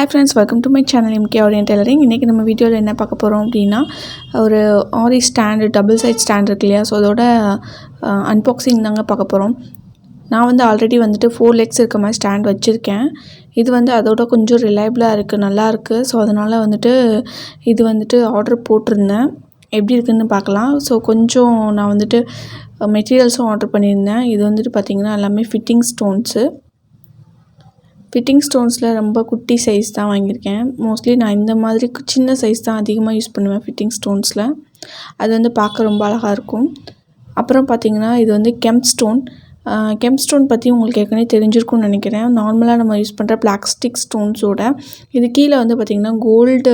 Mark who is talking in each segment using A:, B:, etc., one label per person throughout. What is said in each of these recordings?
A: Hi friends, welcome to my channel MK Orient Tailoring. இன்னைக்கு நம்ம வீடியோல என்ன பார்க்க போறோம் அப்படினா ஒரு ஆரி ஸ்டாண்ட் டபுள் சைட் ஸ்டாண்ட் இருக்கு இல்லையா, சோ அதோட அன்பாக்சிங் தாங்க பார்க்க போறோம். நான் வந்து ஆல்ரெடி வந்துட்டு 4 legs இருக்க மாதிரி ஸ்டாண்ட் வச்சிருக்கேன். இது வந்து அதோட கொஞ்சம் ரிலையபிளா இருக்கு, நல்லா இருக்கு. சோ அதனால வந்துட்டு இது வந்துட்டு ஆர்டர் போட்டுருந்தேன். எப்படி இருக்குன்னு பார்க்கலாம். சோ கொஞ்சம் நான் வந்துட்டு மெட்டீரியல்ஸும் ஆர்டர் பண்ணியிருந்தேன். இது வந்துட்டு பார்த்தீங்கன்னா எல்லாமே ஃபிட்டிங் ஸ்டோன்ஸ். ஃபிட்டிங் ஸ்டோன்ஸில் ரொம்ப குட்டி சைஸ் தான் வாங்கியிருக்கேன். மோஸ்ட்லி நான் இந்த மாதிரி சின்ன சைஸ் தான் அதிகமாக யூஸ் பண்ணுவேன் ஃபிட்டிங் ஸ்டோன்ஸில். அது வந்து பார்க்க ரொம்ப அழகாக இருக்கும். அப்புறம் பார்த்திங்கன்னா இது வந்து கெம்ப் ஸ்டோன் பற்றி உங்களுக்கு ஏற்கனவே தெரிஞ்சிருக்கும்னு நினைக்கிறேன். நார்மலாக நம்ம யூஸ் பண்ணுற பிளாஸ்டிக் ஸ்டோன்ஸோட இது கீழே வந்து பார்த்திங்கன்னா கோல்டு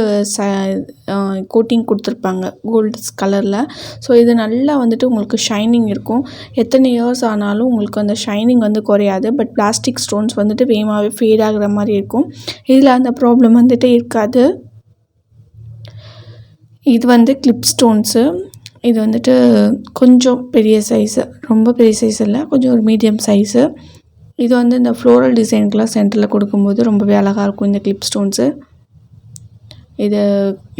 A: கோட்டிங் கொடுத்துருப்பாங்க, கோல்டு கலரில். ஸோ இது நல்லா வந்துட்டு உங்களுக்கு ஷைனிங் இருக்கும். எத்தனை இயர்ஸ் ஆனாலும் உங்களுக்கு அந்த ஷைனிங் வந்து குறையாது. பட் பிளாஸ்டிக் ஸ்டோன்ஸ் வந்துட்டு வேகமாகவே ஃபேட் ஆகிற மாதிரி இருக்கும். இதில் அந்த ப்ராப்ளம் வந்துட்டு இருக்காது. இது வந்து கிளிப் ஸ்டோன்ஸு. இது வந்துட்டு கொஞ்சம் பெரிய சைஸு, ரொம்ப பெரிய சைஸ் இல்லை, கொஞ்சம் ஒரு மீடியம் சைஸு. இது வந்து இந்த ஃப்ளோரல் டிசைனுக்கெலாம் சென்டரில் கொடுக்கும்போது ரொம்பவே அழகாக இருக்கும் இந்த கிளிப் ஸ்டோன்ஸு. இது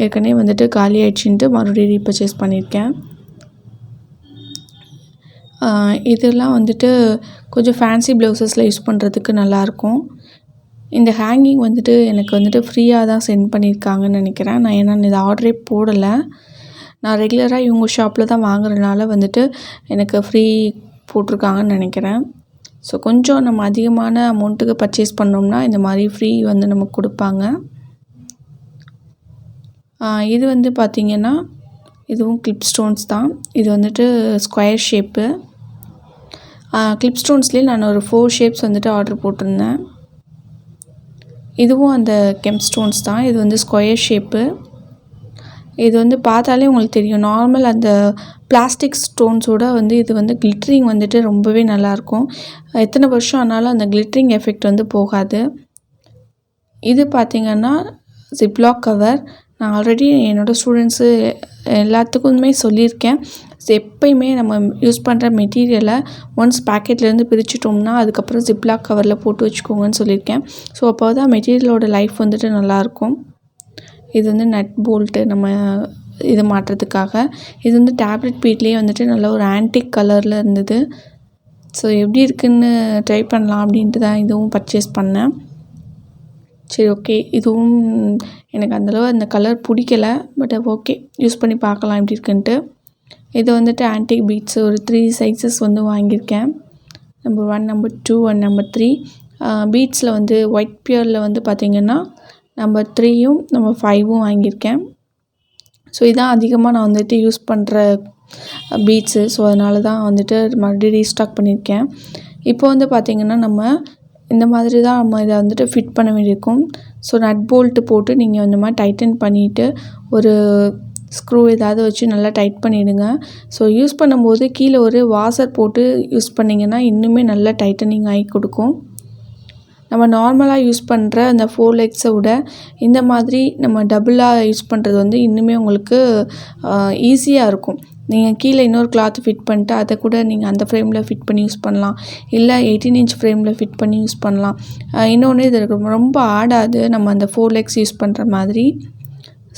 A: ஏற்கனவே வந்துட்டு காலி ஆயிடுச்சுன்ட்டு மறுபடியும் ரீபர்ச்சேஸ் பண்ணியிருக்கேன். இதெல்லாம் வந்துட்டு கொஞ்சம் ஃபேன்சி ப்ளவுசஸில் யூஸ் பண்ணுறதுக்கு நல்லாயிருக்கும். இந்த ஹேங்கிங் வந்துட்டு எனக்கு வந்துட்டு ஃப்ரீயாக தான் சென்ட் பண்ணியிருக்காங்கன்னு நினைக்கிறேன். நான் ஏன்னா இதை ஆர்டரே போடலை. நான் ரெகுலராக இவங்க ஷாப்பில் தான் வாங்குறதுனால வந்துட்டு எனக்கு ஃப்ரீ போட்டிருக்காங்கன்னு நினைக்கிறேன். ஸோ கொஞ்சம் நம்ம அதிகமான அமௌண்ட்டுக்கு பர்ச்சேஸ் பண்ணோம்னா இந்த மாதிரி ஃப்ரீ வந்து நமக்கு கொடுப்பாங்க. இது வந்து பார்த்திங்கன்னா இதுவும் கிளிப் ஸ்டோன்ஸ் தான். இது வந்துட்டு ஸ்கொயர் ஷேப்பு. கிளிப் ஸ்டோன்ஸ்லேயே நான் ஒரு 4 ஷேப்ஸ் வந்துட்டு ஆர்டர் போட்டிருந்தேன். இதுவும் அந்த கெம்ப் ஸ்டோன்ஸ் தான். இது வந்து ஸ்கொயர் ஷேப்பு. இது வந்து பார்த்தாலே உங்களுக்கு தெரியும், நார்மல் அந்த பிளாஸ்டிக் ஸ்டோன்ஸோட வந்து இது வந்து கிளிட்டரிங் வந்துட்டு ரொம்பவே நல்லாயிருக்கும். எத்தனை வருஷம் ஆனாலும் அந்த கிளிட்டரிங் எஃபெக்ட் வந்து போகாது. இது பார்த்திங்கன்னா ஜிப்லாக் கவர். நான் ஆல்ரெடி என்னோடய ஸ்டூடெண்ட்ஸு எல்லாத்துக்குமே சொல்லியிருக்கேன், எப்பயுமே நம்ம யூஸ் பண்ணுற மெட்டீரியலை ஒன்ஸ் பேக்கெட்லேருந்து பிரிச்சுட்டோம்னா அதுக்கப்புறம் ஜிப்லாக் கவரில் போட்டு வச்சுக்கோங்கன்னு சொல்லியிருக்கேன். ஸோ அப்போ தான் மெட்டீரியலோட லைஃப் வந்துட்டு நல்லாயிருக்கும். இது வந்து நட் போல்ட்டு நம்ம இது மாட்டுறதுக்காக. இது வந்து டேப்லெட் பீட்லேயே வந்துட்டு நல்ல ஒரு ஆன்டிக் கலரில் இருந்தது. ஸோ எப்படி இருக்குன்னு ட்ரை பண்ணலாம் அப்படின்ட்டு தான் இதுவும் பர்ச்சேஸ் பண்ணேன். சரி, ஓகே, இதுவும் எனக்கு அந்தளவு அந்த கலர் பிடிக்கலை. பட் ஓகே, யூஸ் பண்ணி பார்க்கலாம் எப்படி இருக்குன்ட்டு. இது வந்துட்டு ஆன்டிக் பீட்ஸ் ஒரு 3 சைஸஸ் வந்து வாங்கியிருக்கேன். Number 1, number 2 and number 3. பீட்ஸில் வந்து ஒயிட் பியரில் வந்து பார்த்திங்கன்னா நம்பர் 3யும் நம்பர் 5ம் வாங்கியிருக்கேன். ஸோ இதான் அதிகமாக நான் வந்துட்டு யூஸ் பண்ணுற பீட்ஸு. ஸோ அதனால தான் வந்துட்டு மறுபடியும் ரீஸ்டாக் பண்ணியிருக்கேன். இப்போ வந்து பார்த்திங்கன்னா நம்ம இந்த மாதிரி தான் நம்ம இதை வந்துட்டு ஃபிட் பண்ண வேண்டியிருக்கும். ஸோ நட் போல்ட்டு போட்டு நீங்கள் இந்த மாதிரி டைட்டன் பண்ணிவிட்டு ஒரு ஸ்க்ரூ ஏதாவது வச்சு நல்லா டைட் பண்ணிவிடுங்க. ஸோ யூஸ் பண்ணும்போது கீழே ஒரு வாசர் போட்டு யூஸ் பண்ணிங்கன்னா இன்னுமே நல்லா டைட்டனிங் ஆகி கொடுக்கும். நம்ம நார்மலாக யூஸ் பண்ணுற அந்த 4 legsஸை விட இந்த மாதிரி நம்ம டபுளாக யூஸ் பண்ணுறது வந்து இன்னுமே உங்களுக்கு ஈஸியாக இருக்கும். நீங்கள் கீழே இன்னொரு கிளாத் ஃபிட் பண்ணிட்டு அதை கூட நீங்கள் அந்த ஃப்ரேமில் ஃபிட் பண்ணி யூஸ் பண்ணலாம், இல்லை 18 inch ஃப்ரேமில் ஃபிட் பண்ணி யூஸ் பண்ணலாம். இன்னொன்று இது ரொம்ப ஆடாது நம்ம அந்த 4 legs யூஸ் பண்ணுற மாதிரி.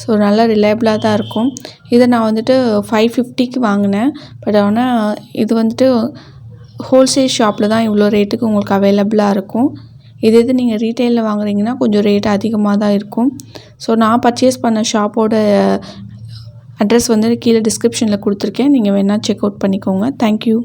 A: ஸோ நல்லா ரிலையபிளாக தான் இருக்கும். இதை நான் வந்துட்டு 550க்கு வாங்கினேன். பட் ஆனால் இது வந்துட்டு ஹோல்சேல் ஷாப்பில் தான் இவ்வளோ ரேட்டுக்கு உங்களுக்கு அவைலபிளாக இருக்கும். இது நீங்கள் ரீட்டெயிலில் வாங்குறீங்கன்னா கொஞ்சம் ரேட் அதிகமாக தான் இருக்கும். ஸோ நான் பர்ச்சேஸ் பண்ண ஷாப்போட அட்ரஸ் வந்து கீழே டிஸ்கிரிப்ஷனில் கொடுத்துருக்கேன். நீங்கள் வேணால் செக் அவுட் பண்ணிக்கோங்க. தேங்க்யூ.